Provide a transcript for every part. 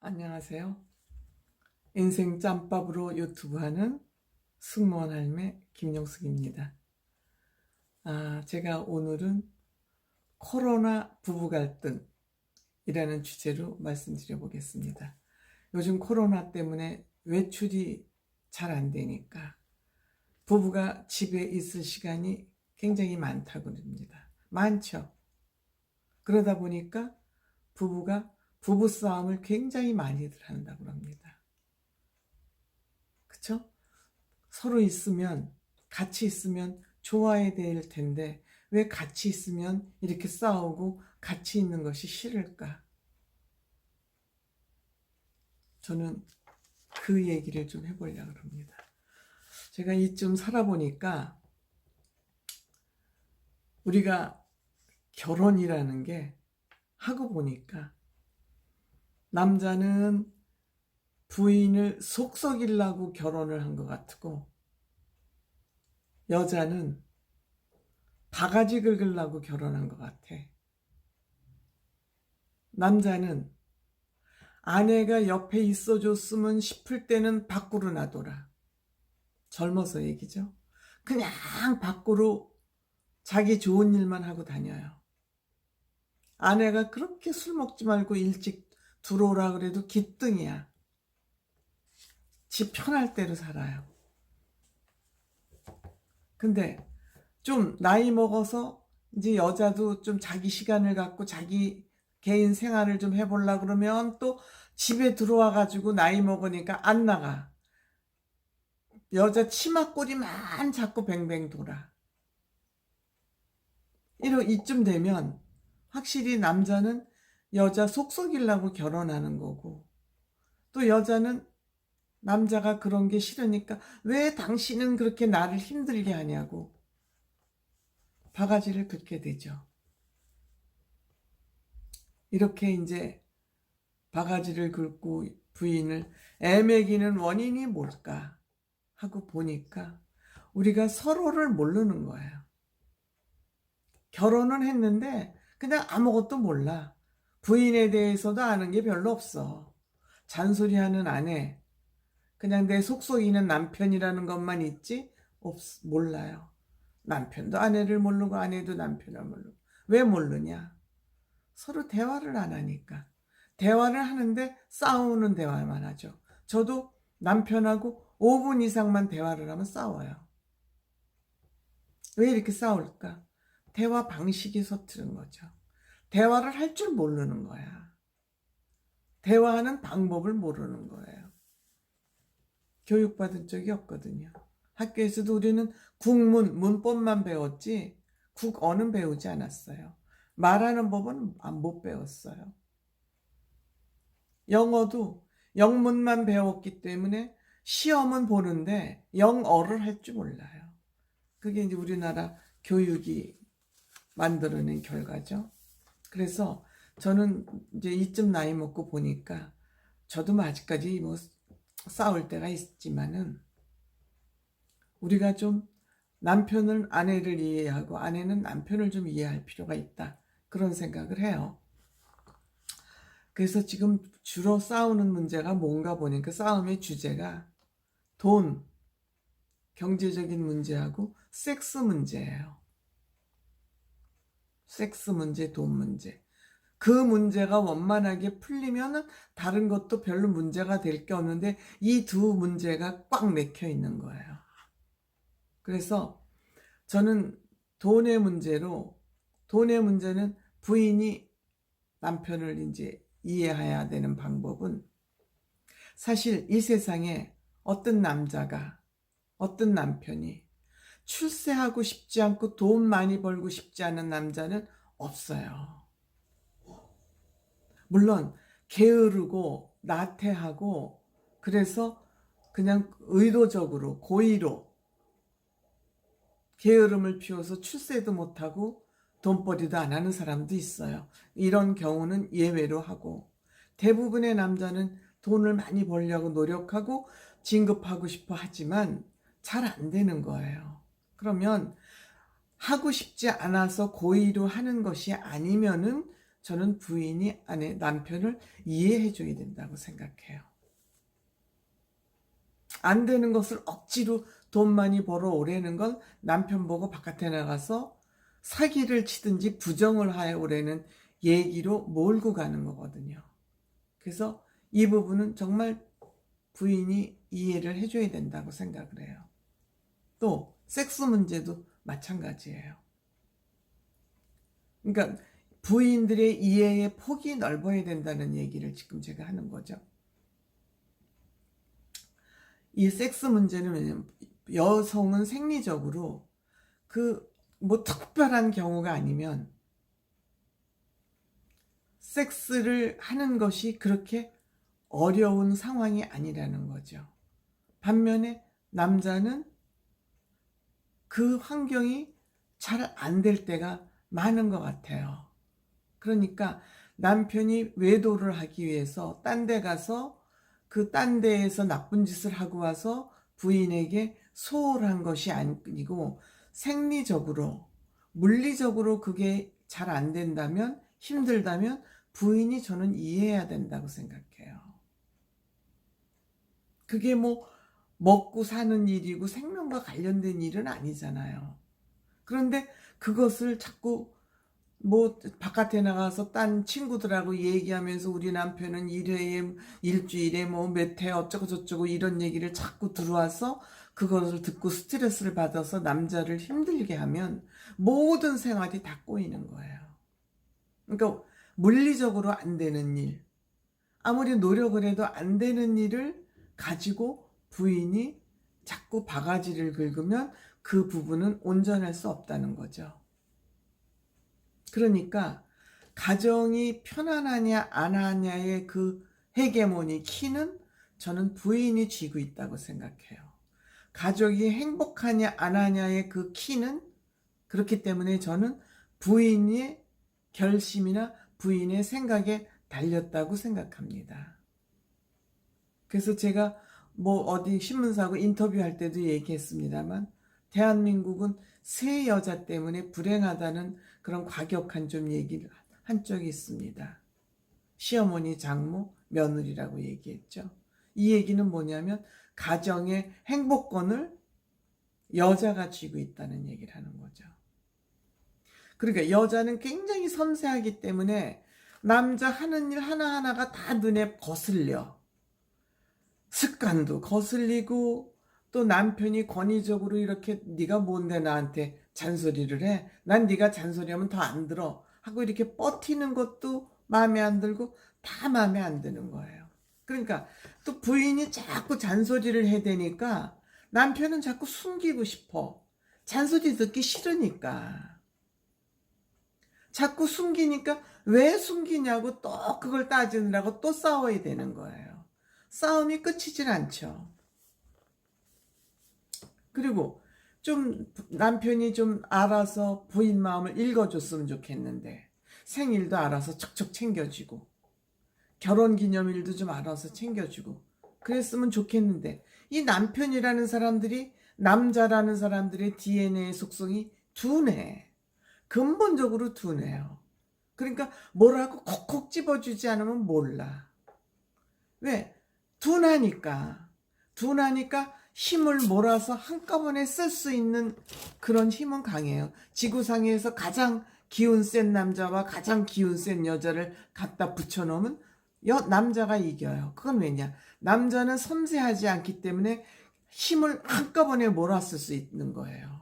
안녕하세요. 인생 짬밥으로 유튜브 하는 승무원 할매 김영숙입니다. 제가 오늘은 코로나 부부 갈등이라는 주제로 말씀드려 보겠습니다. 요즘 코로나 때문에 외출이 잘 안 되니까 부부가 집에 있을 시간이 굉장히 많다고 합니다. 많죠. 그러다 보니까 부부가 부부싸움을 굉장히 많이들 한다고 합니다. 그쵸? 서로 있으면, 같이 있으면 좋아야 될 텐데 왜 같이 있으면 이렇게 싸우고 같이 있는 것이 싫을까? 저는 그 얘기를 좀 해보려고 합니다. 제가 이쯤 살아보니까 우리가 결혼이라는 게 하고 보니까 남자는 부인을 속썩이려고 결혼을 한 것 같고 여자는 바가지 긁으려고 결혼한 것 같아. 남자는 아내가 옆에 있어줬으면 싶을 때는 밖으로 나돌아. 젊어서 얘기죠. 그냥 밖으로 자기 좋은 일만 하고 다녀요. 아내가 그렇게 술 먹지 말고 일찍 들어오라 그래도 기뚱이야. 지 편할 대로 살아요. 근데 좀 나이 먹어서 이제 여자도 좀 자기 시간을 갖고 자기 개인 생활을 좀 해보려고 그러면 또 집에 들어와 가지고 나이 먹으니까 안 나가. 여자 치마꼬리만 자꾸 뱅뱅 돌아. 이쯤 되면 확실히 남자는 여자 속썩이려고 결혼하는 거고 또 여자는 남자가 그런 게 싫으니까 왜 당신은 그렇게 나를 힘들게 하냐고 바가지를 긁게 되죠. 이렇게 이제 바가지를 긁고 부인을 애매기는 원인이 뭘까 하고 보니까 우리가 서로를 모르는 거예요. 결혼은 했는데 그냥 아무것도 몰라. 부인에 대해서도 아는 게 별로 없어. 잔소리하는 아내, 그냥 내 속속이는 남편이라는 것만 있지 몰라요. 남편도 아내를 모르고 아내도 남편을 모르고. 왜 모르냐? 서로 대화를 안 하니까. 대화를 하는데 싸우는 대화만 하죠. 저도 남편하고 5분 이상만 대화를 하면 싸워요. 왜 이렇게 싸울까? 대화 방식이 서투른 거죠. 대화를 할 줄 모르는 거야. 대화하는 방법을 모르는 거예요. 교육받은 적이 없거든요. 학교에서도 우리는 국문, 문법만 배웠지 국어는 배우지 않았어요. 말하는 법은 못 배웠어요. 영어도 영문만 배웠기 때문에 시험은 보는데 영어를 할 줄 몰라요. 그게 이제 우리나라 교육이 만들어낸 결과죠. 그래서 저는 이제 이쯤 나이 먹고 보니까 저도 뭐 아직까지 뭐 싸울 때가 있지만은 우리가 좀 남편은 아내를 이해하고 아내는 남편을 좀 이해할 필요가 있다. 그런 생각을 해요. 그래서 지금 주로 싸우는 문제가 뭔가 보니까 싸움의 주제가 돈, 경제적인 문제하고 섹스 문제예요. 섹스 문제, 돈 문제. 그 문제가 원만하게 풀리면은 다른 것도 별로 문제가 될 게 없는데 이 두 문제가 꽉 맥혀 있는 거예요. 그래서 저는 돈의 문제는 부인이 남편을 이제 이해해야 되는 방법은 사실 이 세상에 어떤 남편이 출세하고 싶지 않고 돈 많이 벌고 싶지 않은 남자는 없어요. 물론 게으르고 나태하고 그래서 그냥 의도적으로 고의로 게으름을 피워서 출세도 못하고 돈벌이도 안 하는 사람도 있어요. 이런 경우는 예외로 하고 대부분의 남자는 돈을 많이 벌려고 노력하고 진급하고 싶어 하지만 잘 안 되는 거예요. 그러면 하고 싶지 않아서 고의로 하는 것이 아니면은 저는 부인이 남편을 이해해 줘야 된다고 생각해요. 안 되는 것을 억지로 돈 많이 벌어 오라는 건 남편 보고 바깥에 나가서 사기를 치든지 부정을 하여 오라는 얘기로 몰고 가는 거거든요. 그래서 이 부분은 정말 부인이 이해를 해줘야 된다고 생각을 해요. 또 섹스 문제도 마찬가지예요. 그러니까 부인들의 이해의 폭이 넓어야 된다는 얘기를 지금 제가 하는 거죠. 이 섹스 문제는 왜냐면 여성은 생리적으로 뭐 특별한 경우가 아니면 섹스를 하는 것이 그렇게 어려운 상황이 아니라는 거죠. 반면에 남자는 그 환경이 잘 안 될 때가 많은 것 같아요. 그러니까 남편이 외도를 하기 위해서 딴 데 가서 그 딴 데에서 나쁜 짓을 하고 와서 부인에게 소홀한 것이 아니고 생리적으로, 물리적으로 그게 잘 안 된다면, 힘들다면 부인이 저는 이해해야 된다고 생각해요. 그게 뭐 먹고 사는 일이고 생명과 관련된 일은 아니잖아요. 그런데 그것을 자꾸 뭐 바깥에 나가서 딴 친구들하고 얘기하면서 우리 남편은 일주일에 뭐 몇 회 어쩌고 저쩌고 이런 얘기를 자꾸 들어와서 그것을 듣고 스트레스를 받아서 남자를 힘들게 하면 모든 생활이 다 꼬이는 거예요. 그러니까 물리적으로 안 되는 일, 아무리 노력을 해도 안 되는 일을 가지고 부인이 자꾸 바가지를 긁으면 그 부분은 온전할 수 없다는 거죠. 그러니까 가정이 편안하냐 안 하냐의 그 헤게모니 키는 저는 부인이 쥐고 있다고 생각해요. 가족이 행복하냐 안 하냐의 그 키는 그렇기 때문에 저는 부인의 결심이나 부인의 생각에 달렸다고 생각합니다. 그래서 제가 뭐 어디 신문사하고 인터뷰할 때도 얘기했습니다만 대한민국은 세 여자 때문에 불행하다는 그런 과격한 좀 얘기를 한 적이 있습니다. 시어머니, 장모, 며느리라고 얘기했죠. 이 얘기는 뭐냐면 가정의 행복권을 여자가 쥐고 있다는 얘기를 하는 거죠. 그러니까 여자는 굉장히 섬세하기 때문에 남자 하는 일 하나하나가 다 눈에 거슬려. 습관도 거슬리고 또 남편이 권위적으로 이렇게 네가 뭔데 나한테 잔소리를 해? 난 네가 잔소리하면 더 안 들어 하고 이렇게 버티는 것도 마음에 안 들고 다 마음에 안 드는 거예요. 그러니까 또 부인이 자꾸 잔소리를 해대니까 남편은 자꾸 숨기고 싶어. 잔소리 듣기 싫으니까. 자꾸 숨기니까 왜 숨기냐고 또 그걸 따지느라고 또 싸워야 되는 거예요. 싸움이 끝이질 않죠. 그리고 좀 남편이 좀 알아서 부인 마음을 읽어줬으면 좋겠는데 생일도 알아서 척척 챙겨주고 결혼기념일도 좀 알아서 챙겨주고 그랬으면 좋겠는데 이 남편이라는 사람들이 남자라는 사람들의 DNA 속성이 둔해. 근본적으로 둔해요. 그러니까 뭐라고 콕콕 집어주지 않으면 몰라. 왜? 둔하니까 힘을 몰아서 한꺼번에 쓸 수 있는 그런 힘은 강해요. 지구상에서 가장 기운 센 남자와 가장 기운 센 여자를 갖다 붙여놓으면 남자가 이겨요. 그건 왜냐? 남자는 섬세하지 않기 때문에 힘을 한꺼번에 몰아쓸 수 있는 거예요.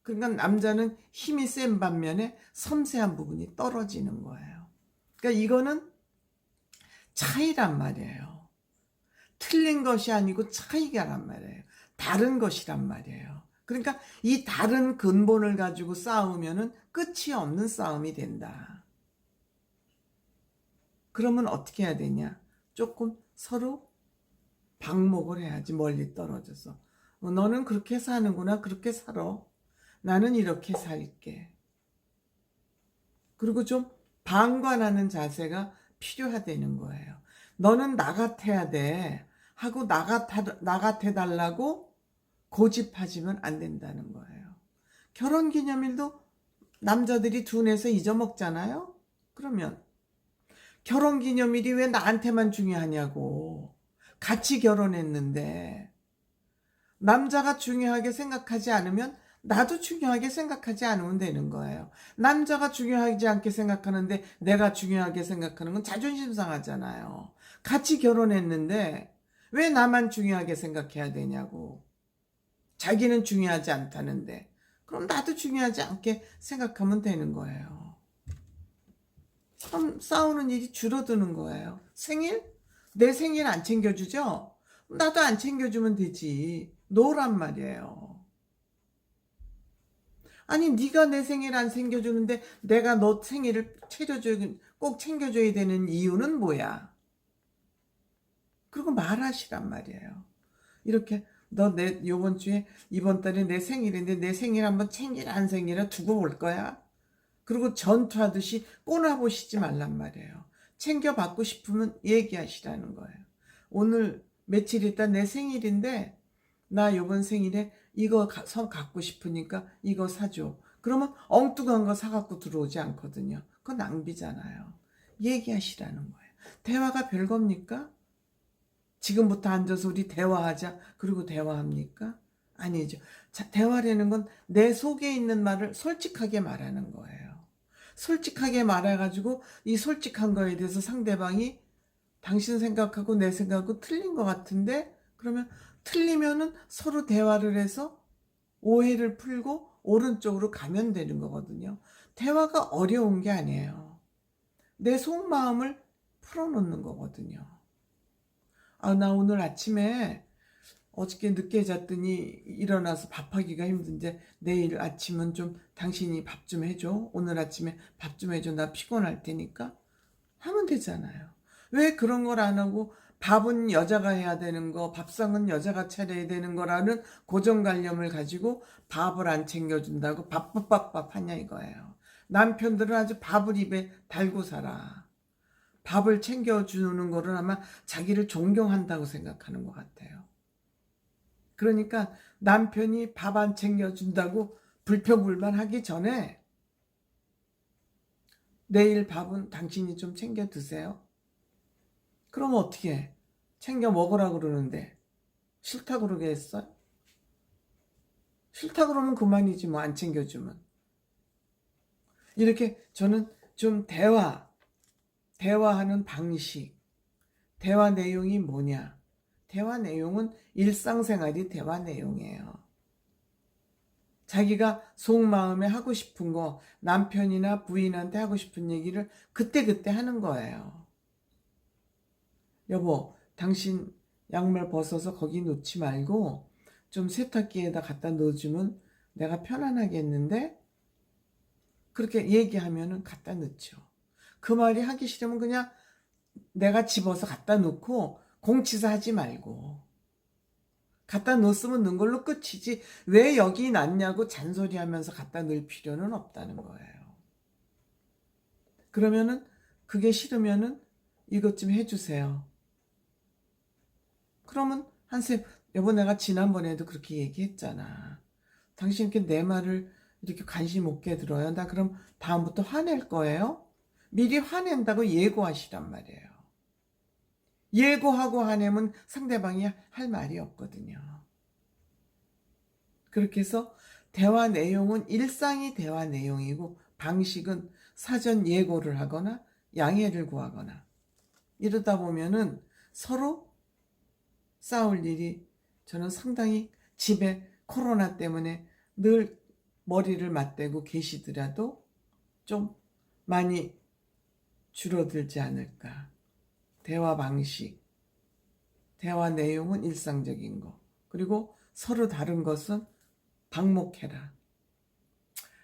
그러니까 남자는 힘이 센 반면에 섬세한 부분이 떨어지는 거예요. 그러니까 이거는 차이란 말이에요. 틀린 것이 아니고 차이가란 말이에요. 다른 것이란 말이에요. 그러니까 이 다른 근본을 가지고 싸우면은 끝이 없는 싸움이 된다. 그러면 어떻게 해야 되냐? 조금 서로 방목을 해야지, 멀리 떨어져서. 너는 그렇게 사는구나. 그렇게 살아. 나는 이렇게 살게. 그리고 좀 방관하는 자세가 필요하다는 거예요. 너는 나 같아야 돼 하고 나 같아 달라고 고집하지면 안 된다는 거예요. 결혼기념일도 남자들이 둔해서 잊어먹잖아요. 그러면 결혼기념일이 왜 나한테만 중요하냐고. 같이 결혼했는데 남자가 중요하게 생각하지 않으면 나도 중요하게 생각하지 않으면 되는 거예요. 남자가 중요하지 않게 생각하는데 내가 중요하게 생각하는 건 자존심 상하잖아요. 같이 결혼했는데 왜 나만 중요하게 생각해야 되냐고. 자기는 중요하지 않다는데 그럼 나도 중요하지 않게 생각하면 되는 거예요. 그럼 싸우는 일이 줄어드는 거예요. 생일? 내 생일 안 챙겨주죠? 나도 안 챙겨주면 되지. 노란 말이에요. 아니 네가 내 생일 안 챙겨주는데 내가 너 생일을 꼭 챙겨줘야 되는 이유는 뭐야? 그리고 말하시란 말이에요. 이렇게 너 요번 주에 이번 달에 내 생일인데 내 생일 한번 챙기라 안 챙기라 두고 볼 거야? 그리고 전투하듯이 꼬나보시지 말란 말이에요. 챙겨받고 싶으면 얘기하시라는 거예요. 오늘 며칠 있다 내 생일인데 나 요번 생일에 이거 갖고 싶으니까 이거 사줘. 그러면 엉뚱한 거 사갖고 들어오지 않거든요. 그건 낭비잖아요. 얘기하시라는 거예요. 대화가 별겁니까? 지금부터 앉아서 우리 대화하자. 그리고 대화합니까? 아니죠. 자, 대화라는 건 내 속에 있는 말을 솔직하게 말하는 거예요. 솔직하게 말해가지고 이 솔직한 거에 대해서 상대방이 당신 생각하고 내 생각하고 틀린 것 같은데 그러면 틀리면은 서로 대화를 해서 오해를 풀고 오른쪽으로 가면 되는 거거든요. 대화가 어려운 게 아니에요. 내 속마음을 풀어놓는 거거든요. 아, 나 오늘 아침에 어저께 늦게 잤더니 일어나서 밥하기가 힘든데 내일 아침은 좀 당신이 밥 좀 해줘. 오늘 아침에 밥 좀 해줘. 나 피곤할 테니까. 하면 되잖아요. 왜 그런 걸 안 하고 밥은 여자가 해야 되는 거, 밥상은 여자가 차려야 되는 거라는 고정관념을 가지고 밥을 안 챙겨준다고 밥밥밥밥 하냐 이거예요. 남편들은 아주 밥을 입에 달고 살아. 밥을 챙겨주는 거를 아마 자기를 존경한다고 생각하는 것 같아요. 그러니까 남편이 밥 안 챙겨준다고 불평불만하기 전에 내일 밥은 당신이 좀 챙겨 드세요. 그러면 어떻게 해? 챙겨 먹으라 그러는데 싫다 그러겠어요? 싫다 그러면 그만이지 뭐 안 챙겨주면. 이렇게 저는 좀 대화하는 방식, 대화 내용이 뭐냐? 대화 내용은 일상생활이 대화 내용이에요. 자기가 속마음에 하고 싶은 거, 남편이나 부인한테 하고 싶은 얘기를 그때그때 하는 거예요. 여보, 당신 양말 벗어서 거기 놓지 말고 좀 세탁기에다 갖다 넣어주면 내가 편안하겠는데? 그렇게 얘기하면은 갖다 넣죠. 그 말이 하기 싫으면 그냥 내가 집어서 갖다 놓고 공치사 하지 말고 갖다 놓았으면 넣은 걸로 끝이지 왜 여기 놨냐고 잔소리하면서 갖다 넣을 필요는 없다는 거예요. 그러면은 그게 싫으면은 이것 좀 해주세요. 그러면 한쌤 여보 내가 지난번에도 그렇게 얘기했잖아. 당신 이렇게 내 말을 이렇게 관심 없게 들어요. 나 그럼 다음부터 화낼 거예요? 미리 화낸다고 예고하시란 말이에요. 예고하고 화내면 상대방이 할 말이 없거든요. 그렇게 해서 대화 내용은 일상이 대화 내용이고 방식은 사전 예고를 하거나 양해를 구하거나 이러다 보면은 서로 싸울 일이 저는 상당히 집에 코로나 때문에 늘 머리를 맞대고 계시더라도 좀 많이 줄어들지 않을까. 대화 방식, 대화 내용은 일상적인 거. 그리고 서로 다른 것은 방목해라.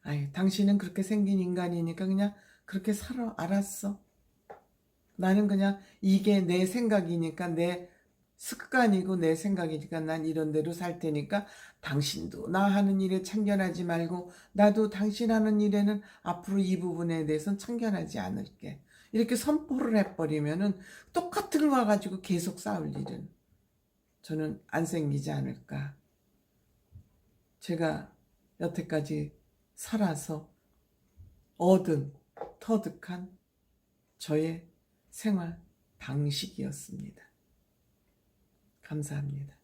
아이, 당신은 그렇게 생긴 인간이니까 그냥 그렇게 살아. 알았어. 나는 그냥 이게 내 생각이니까 내 습관이고 내 생각이니까 난 이런 대로 살 테니까 당신도 나 하는 일에 참견하지 말고 나도 당신 하는 일에는 앞으로 이 부분에 대해서는 참견하지 않을게. 이렇게 선포를 해버리면은 똑같은 거 가지고 계속 싸울 일은 저는 안 생기지 않을까. 제가 여태까지 살아서 얻은 터득한 저의 생활 방식이었습니다. 감사합니다.